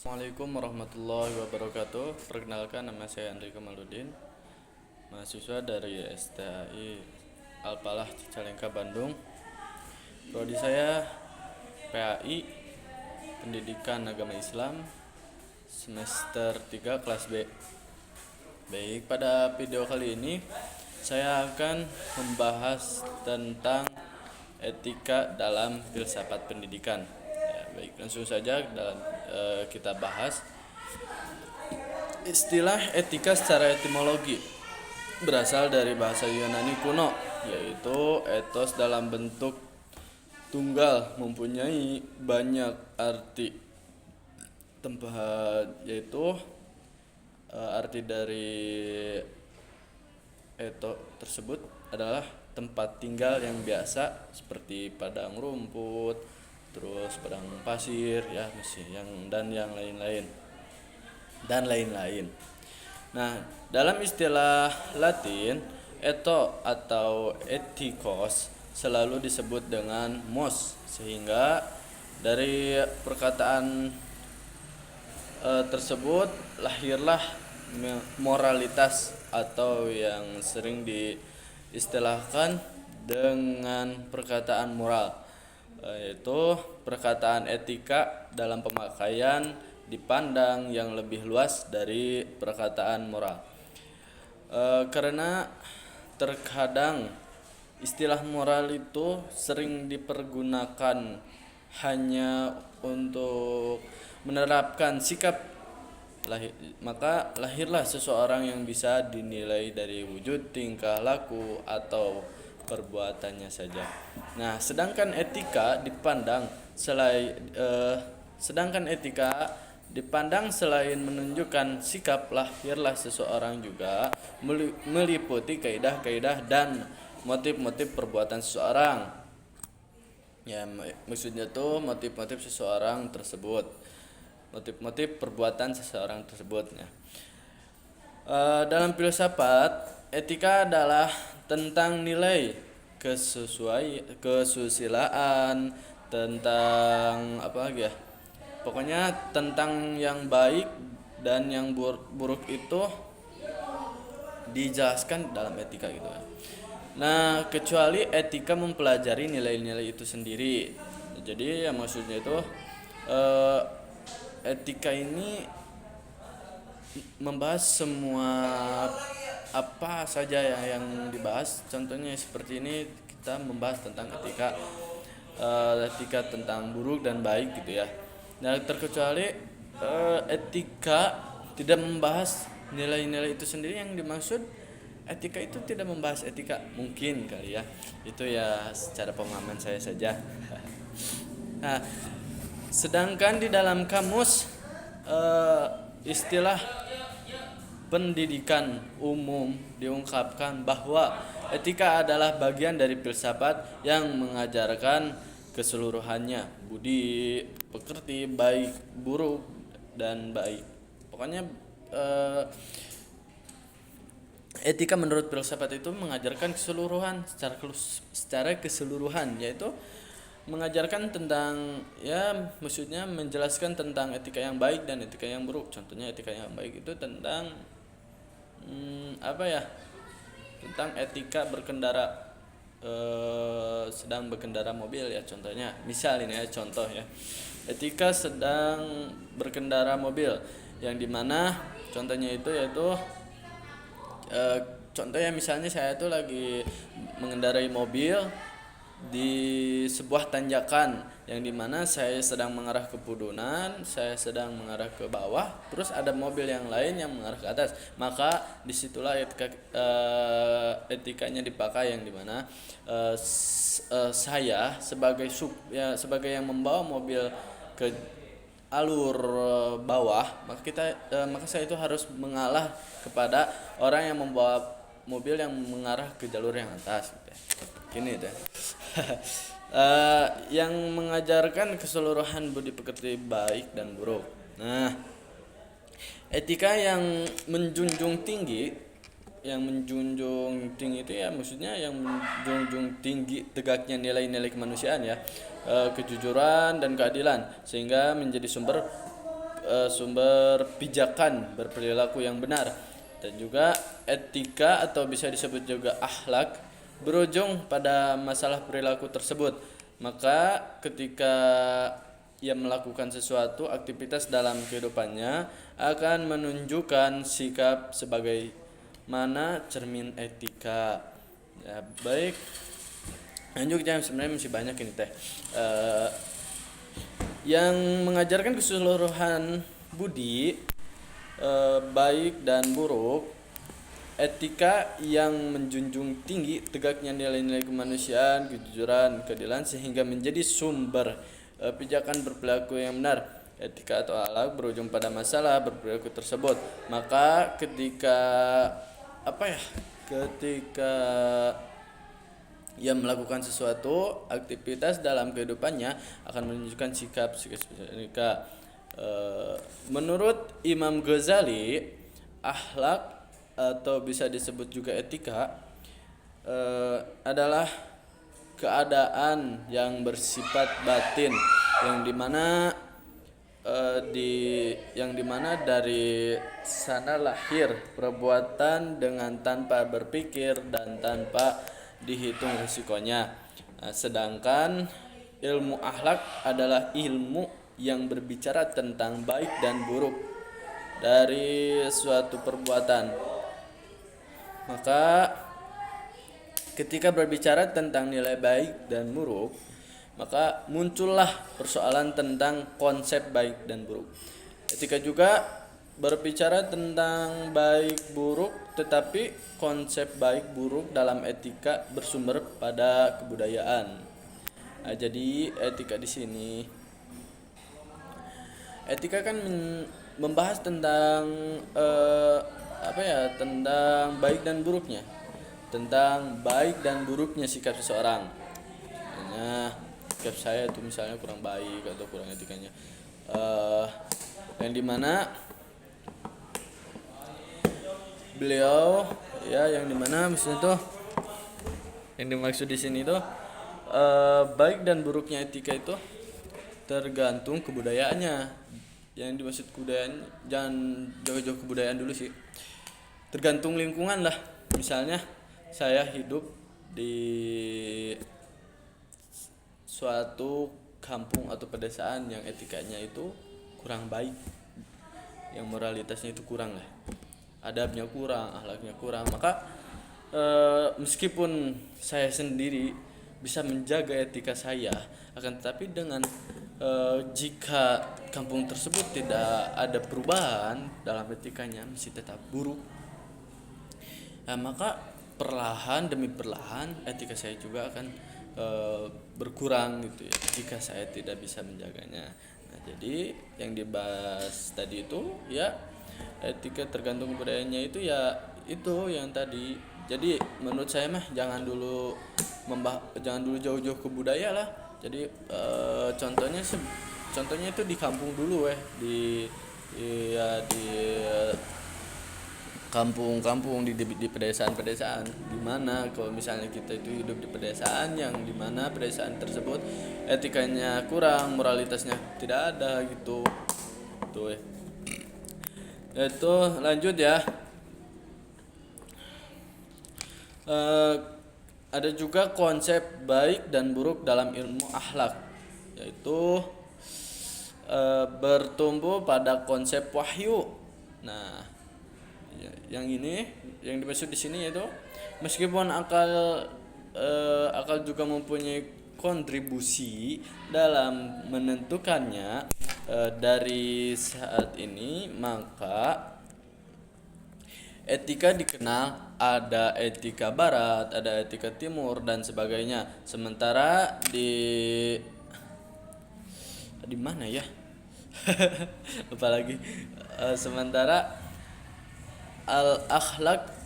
Assalamualaikum warahmatullahi wabarakatuh. Perkenalkan, nama saya Andri Kamaludin, mahasiswa dari STAI Al-Falah Cicalengka, Bandung. Prodi saya PAI Pendidikan Agama Islam, semester 3 kelas B. Baik, pada video kali ini saya akan membahas tentang etika dalam filsafat pendidikan. Baik, langsung saja kita bahas. Istilah etika secara etimologi berasal dari bahasa Yunani kuno, yaitu etos dalam bentuk tunggal mempunyai banyak arti. Tempat yaitu arti dari eto tersebut adalah tempat tinggal yang biasa seperti padang rumput, terus padang pasir ya, yang lain-lain. Nah, dalam istilah Latin, eto atau ethikos selalu disebut dengan mos, sehingga dari perkataan tersebut lahirlah moralitas atau yang sering diistilahkan dengan perkataan moral, yaitu perkataan etika dalam pemakaian dipandang yang lebih luas dari perkataan moral. Karena terkadang istilah moral itu sering dipergunakan hanya untuk menerapkan sikap, maka lahirlah seseorang yang bisa dinilai dari wujud, tingkah laku, atau perbuatannya saja. Nah, sedangkan etika dipandang selain menunjukkan sikap, lahirlah seseorang juga meliputi kaidah-kaidah dan motif-motif perbuatan seseorang. Ya, maksudnya tuh motif-motif perbuatan seseorang tersebut ya. Dalam filsafat, etika adalah tentang nilai kesusilaan, tentang apa lagi ya? Pokoknya tentang yang baik dan yang buruk itu dijelaskan dalam etika gitu ya. Nah, kecuali etika mempelajari nilai-nilai itu sendiri. Jadi ya maksudnya itu etika ini membahas semua apa saja ya yang dibahas. Contohnya seperti ini, kita membahas tentang etika tentang buruk dan baik gitu ya. Nah, terkecuali etika tidak membahas nilai-nilai itu sendiri. Yang dimaksud etika itu tidak membahas etika, mungkin kali ya. Itu ya secara pemahaman saya saja. Nah, sedangkan di dalam kamus istilah pendidikan umum diungkapkan bahwa etika adalah bagian dari filsafat yang mengajarkan keseluruhannya, budi pekerti, baik, buruk, dan baik. Pokoknya etika menurut filsafat itu mengajarkan keseluruhan secara keseluruhan, yaitu mengajarkan tentang, ya maksudnya menjelaskan tentang etika yang baik dan etika yang buruk. Contohnya etika yang baik itu tentang tentang etika berkendara, sedang berkendara mobil ya, contohnya misal ini ya, contoh ya, etika sedang berkendara mobil, yang dimana contohnya itu yaitu contohnya misalnya saya tuh lagi mengendarai mobil di sebuah tanjakan, yang dimana saya sedang mengarah ke Pudunan, saya sedang mengarah ke bawah, terus ada mobil yang lain yang mengarah ke atas. Maka disitulah etikanya dipakai, yang dimana saya sebagai yang membawa mobil ke alur bawah, maka saya itu harus mengalah kepada orang yang membawa mobil yang mengarah ke jalur yang atas gitu ya. Gini deh. Yang mengajarkan keseluruhan budi pekerti baik dan buruk. Nah, etika yang menjunjung tinggi itu ya maksudnya yang menjunjung tinggi tegaknya nilai-nilai kemanusiaan ya, kejujuran dan keadilan, sehingga menjadi sumber sumber pijakan berperilaku yang benar. Dan juga etika atau bisa disebut juga akhlak berujung pada masalah perilaku tersebut. Maka ketika ia melakukan sesuatu aktivitas dalam kehidupannya akan menunjukkan sikap sebagai mana cermin etika. Ya, baik. Lanjutnya sebenarnya masih banyak ini teh. Yang mengajarkan keseluruhan budi baik dan buruk, etika yang menjunjung tinggi tegaknya nilai-nilai kemanusiaan, kejujuran, keadilan sehingga menjadi sumber pijakan berperilaku yang benar. Etika atau akhlak berujung pada masalah berperilaku tersebut. Maka ketika ketika ia melakukan sesuatu aktivitas dalam kehidupannya akan menunjukkan sikap etika. Menurut Imam Ghazali, akhlak atau bisa disebut juga etika adalah keadaan yang bersifat batin yang dimana dari sana lahir perbuatan dengan tanpa berpikir dan tanpa dihitung risikonya. Sedangkan ilmu akhlak adalah ilmu yang berbicara tentang baik dan buruk dari suatu perbuatan. Maka ketika berbicara tentang nilai baik dan buruk, maka muncullah persoalan tentang konsep baik dan buruk. Etika juga berbicara tentang baik buruk, tetapi konsep baik buruk dalam etika bersumber pada kebudayaan. Nah, jadi etika di sini, etika kan membahas tentang tentang baik dan buruknya, tentang baik dan buruknya sikap seseorang. Nah, sikap saya itu misalnya kurang baik atau kurang etikanya, yang dimana beliau yang dimana maksudnya tuh, yang dimaksud di sini tuh baik dan buruknya etika itu tergantung kebudayaannya. Yang dimaksud kebudayaan jangan jauh-jauh kebudayaan dulu sih, tergantung lingkungan lah. Misalnya saya hidup di suatu kampung atau pedesaan yang etikanya itu kurang baik, yang moralitasnya itu kurang lah, adabnya kurang, akhlaknya kurang, maka meskipun saya sendiri bisa menjaga etika saya, akan tetapi dengan jika kampung tersebut tidak ada perubahan dalam etikanya, masih tetap buruk, maka perlahan demi perlahan etika saya juga akan berkurang gitu ya, jika saya tidak bisa menjaganya. Nah, jadi yang dibahas tadi itu ya etika tergantung kebudayaannya itu ya itu yang tadi. Jadi menurut saya mah jangan dulu jauh-jauh ke budaya lah. Jadi contohnya itu di kampung dulu di kampung-kampung di pedesaan-pedesaan, dimana kalau misalnya kita itu hidup di pedesaan yang dimana pedesaan tersebut etikanya kurang, moralitasnya tidak ada gitu tuh itu. Lanjut ya, ada juga konsep baik dan buruk dalam ilmu akhlak, yaitu bertumbuh pada konsep wahyu. Nah, yang ini yang dimaksud di sini yaitu meskipun akal juga mempunyai kontribusi dalam menentukannya dari saat ini, maka etika dikenal ada etika barat, ada etika timur dan sebagainya. Sementara di mana ya? Lupa lagi. Sementara al-akhlak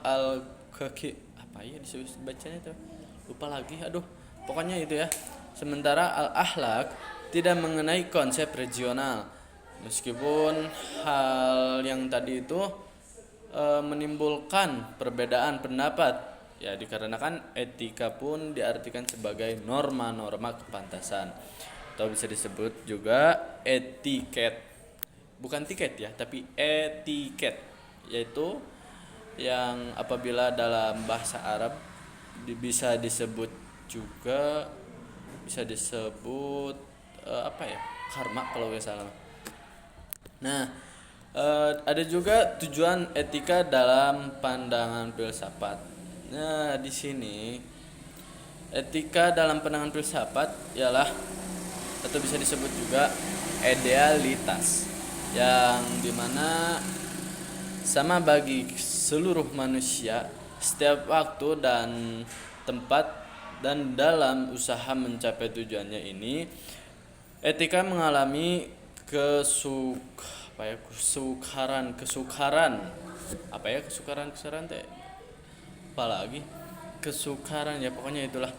al-kaki apa ya disebut bacanya tuh, lupa lagi, pokoknya itu ya. Sementara al-akhlak tidak mengenai konsep regional, meskipun hal yang tadi itu menimbulkan perbedaan pendapat ya, dikarenakan etika pun diartikan sebagai norma-norma kepantasan. atau bisa disebut juga etiket. Bukan tiket ya, tapi etiket, yaitu yang apabila dalam bahasa Arab bisa disebut juga, bisa disebut apa ya, karma kalau nggak salah. Nah, ada juga tujuan etika dalam pandangan filsafat. Nah, di sini etika dalam pandangan filsafat ialah atau bisa disebut juga idealitas, yang dimana sama bagi seluruh manusia setiap waktu dan tempat, dan dalam usaha mencapai tujuannya ini etika mengalami kesukaran teh apalagi kesukaran ya, pokoknya itulah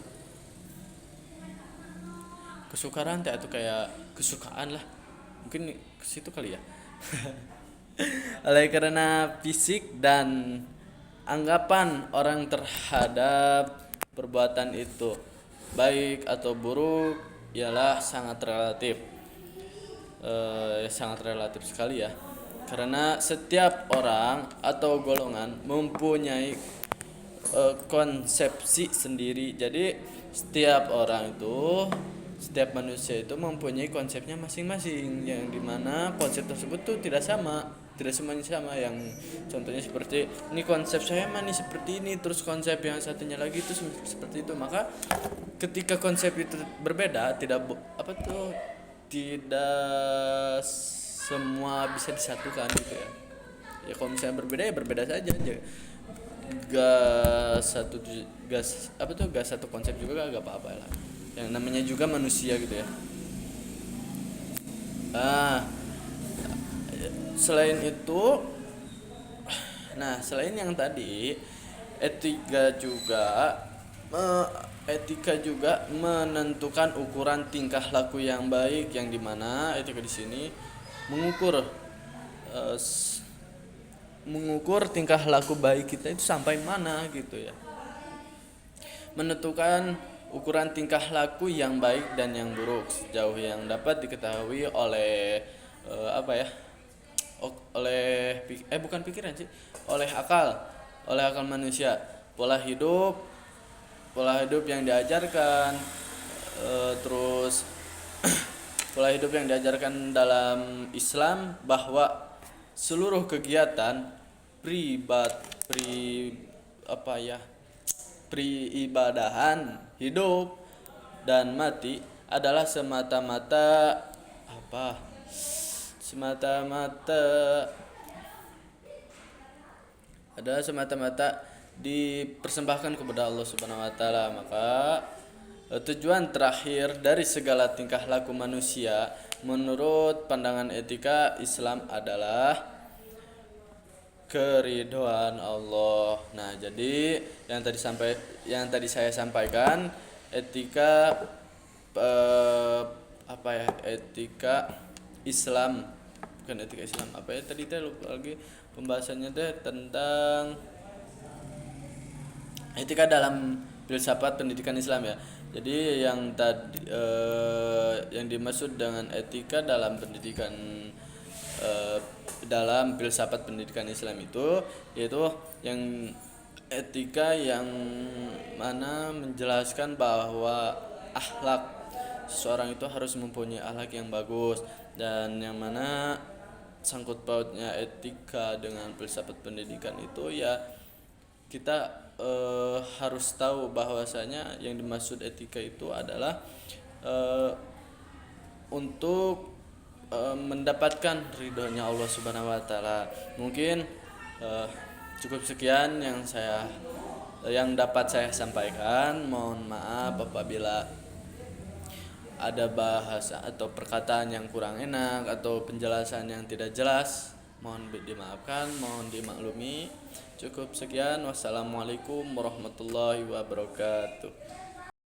kesukaran teh, atau kayak kesukaan lah, mungkin ke situ kali ya. Oleh karena fisik dan anggapan orang terhadap perbuatan itu baik atau buruk ialah sangat relatif sekali ya, karena setiap orang atau golongan mempunyai konsepsi sendiri. Jadi setiap manusia itu mempunyai konsepnya masing-masing, yang dimana konsep tersebut tuh tidak semuanya sama. Yang contohnya seperti ini, konsep saya mah nih seperti ini, terus konsep yang satunya lagi itu seperti itu. Maka ketika konsep itu berbeda, tidak semua bisa disatukan gitu ya. Ya kalau misalnya berbeda ya berbeda saja. Gak satu konsep juga gak apa-apa lah. Yang namanya juga manusia gitu ya. Selain itu, selain yang tadi, etika juga menentukan ukuran tingkah laku yang baik, yang dimana etika di sini mengukur tingkah laku baik kita itu sampai mana gitu ya. Menentukan ukuran tingkah laku yang baik dan yang buruk sejauh yang dapat diketahui oleh bukan pikiran sih, oleh akal manusia. Pola hidup yang diajarkan, terus pola hidup yang diajarkan dalam Islam, bahwa seluruh kegiatan peribadahan hidup dan mati adalah semata-mata dipersembahkan kepada Allah Subhanahu wa taala. Maka tujuan terakhir dari segala tingkah laku manusia menurut pandangan etika Islam adalah keridhaan Allah. Nah, jadi yang tadi saya sampaikan, etika etika Islam, bukan etika Islam, tadi lupa lagi pembahasannya tentang etika dalam filsafat pendidikan Islam ya. Jadi yang dimaksud dengan etika dalam pendidikan dalam filsafat pendidikan Islam itu yaitu yang etika yang mana menjelaskan bahwa akhlak seseorang itu harus mempunyai akhlak yang bagus, dan yang mana sangkut pautnya etika dengan filsafat pendidikan itu ya kita harus tahu bahwasanya yang dimaksud etika itu adalah untuk mendapatkan ridhonya Allah Subhanahu wa taala. Mungkin cukup sekian yang dapat saya sampaikan. Mohon maaf apabila ada bahasa atau perkataan yang kurang enak atau penjelasan yang tidak jelas. Mohon dimaafkan, mohon dimaklumi. Cukup sekian. Wassalamualaikum warahmatullahi wabarakatuh.